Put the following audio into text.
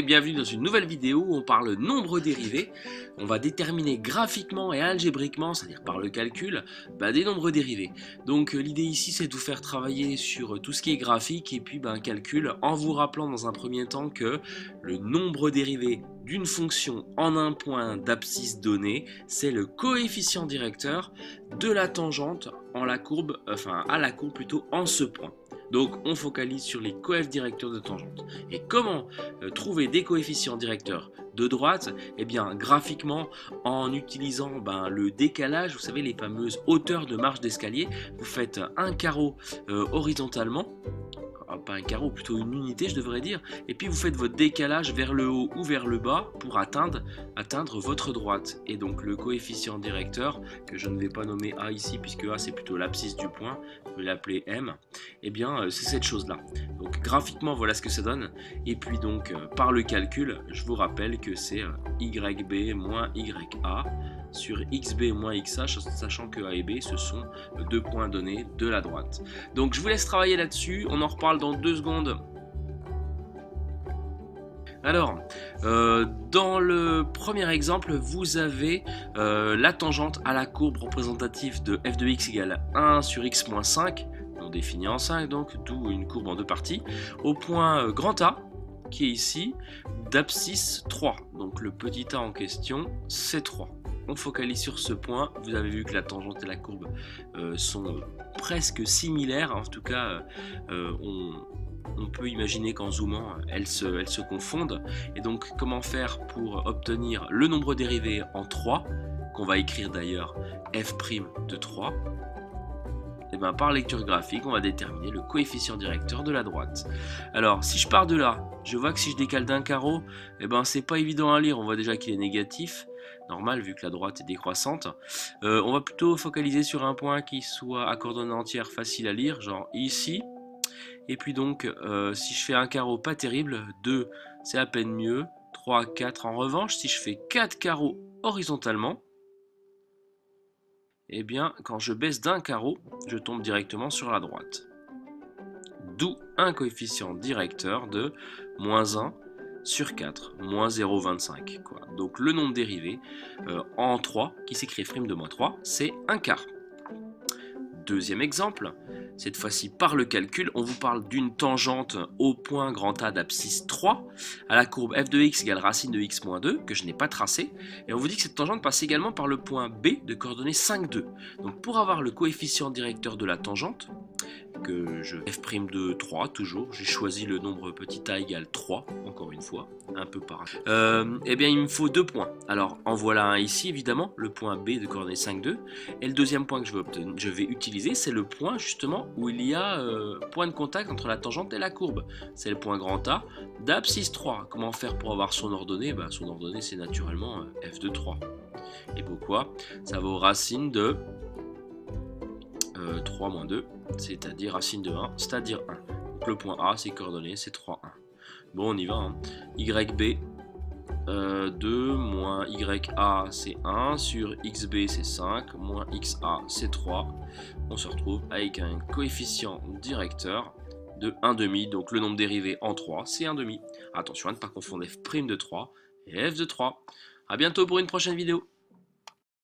Bienvenue dans une nouvelle vidéo où on parle nombre dérivé. On va déterminer graphiquement et algébriquement, c'est-à-dire par le calcul, des nombres dérivés. Donc l'idée ici c'est de vous faire travailler sur tout ce qui est graphique et puis calcul, en vous rappelant dans un premier temps que le nombre dérivé d'une fonction en un point d'abscisse donné, c'est le coefficient directeur de la tangente à la courbe plutôt en ce point. Donc on focalise sur les coefs directeurs de tangente. Et comment trouver des coefficients directeurs de droite? Eh bien graphiquement, en utilisant le décalage, vous savez les fameuses hauteurs de marche d'escalier, vous faites un carreau horizontalement, pas un carreau, plutôt une unité je devrais dire, et puis vous faites votre décalage vers le haut ou vers le bas pour atteindre votre droite. Et donc le coefficient directeur, que je ne vais pas nommer A ici puisque A c'est plutôt l'abscisse du point, je vais l'appeler M, et bien c'est cette chose là. Donc graphiquement voilà ce que ça donne, et puis donc par le calcul je vous rappelle que c'est YB moins YA sur XB moins XA, sachant que A et B ce sont deux points donnés de la droite. Donc je vous laisse travailler là-dessus, on en reparle dans 2 secondes. Alors, dans le premier exemple, vous avez la tangente à la courbe représentative de f de x égale 1 sur x moins 5, on définit en 5 donc, d'où une courbe en 2 parties, au point grand A, qui est ici, d'abscisse 3. Donc le petit a en question, c'est 3. On focalise sur ce point, vous avez vu que la tangente et la courbe sont presque similaires, en tout cas on peut imaginer qu'en zoomant elles se confondent. Et donc comment faire pour obtenir le nombre dérivé en 3, qu'on va écrire d'ailleurs f' de 3? Et par lecture graphique, on va déterminer le coefficient directeur de la droite. Alors, si je pars de là, je vois que si je décale d'un carreau, c'est pas évident à lire, on voit déjà qu'il est négatif, normal vu que la droite est décroissante. On va plutôt focaliser sur un point qui soit à coordonnées entières facile à lire, genre ici. Et puis donc, si je fais un carreau pas terrible, 2 c'est à peine mieux, 3, 4 en revanche, si je fais 4 carreaux horizontalement, eh bien, quand je baisse d'un carreau, je tombe directement sur la droite. D'où un coefficient directeur de moins 1 sur 4, moins 0,25. Donc le nombre dérivé en 3, qui s'écrit f' de moins 3, c'est un quart. Deuxième exemple, cette fois-ci par le calcul, on vous parle d'une tangente au point grand A d'abscisse 3 à la courbe f de x égale racine de x moins 2, que je n'ai pas tracée, et on vous dit que cette tangente passe également par le point B de coordonnées 5, 2. Donc pour avoir le coefficient directeur de la tangente, que je f' de 3 toujours, j'ai choisi le nombre petit a égale 3, encore une fois, un peu par eh bien il me faut 2 points. Alors en voilà un ici évidemment, le point B de coordonnées 5, 2, et le deuxième point que je vais utiliser, c'est le point justement où il y a point de contact entre la tangente et la courbe. C'est le point grand A d'abscisse 3. Comment faire pour avoir son ordonnée? Son ordonnée c'est naturellement f de 3. Et pourquoi? Ça vaut racine de 3 moins 2, c'est-à-dire racine de 1, c'est-à-dire 1. Donc le point A, c'est coordonnées, c'est 3, 1. Bon, on y va. Hein. YB, 2 moins YA, c'est 1, sur XB, c'est 5, moins XA, c'est 3. On se retrouve avec un coefficient directeur de 1,5, donc le nombre dérivé en 3, c'est 1,5. Attention à ne pas confondre f' de 3 et f de 3. A bientôt pour une prochaine vidéo.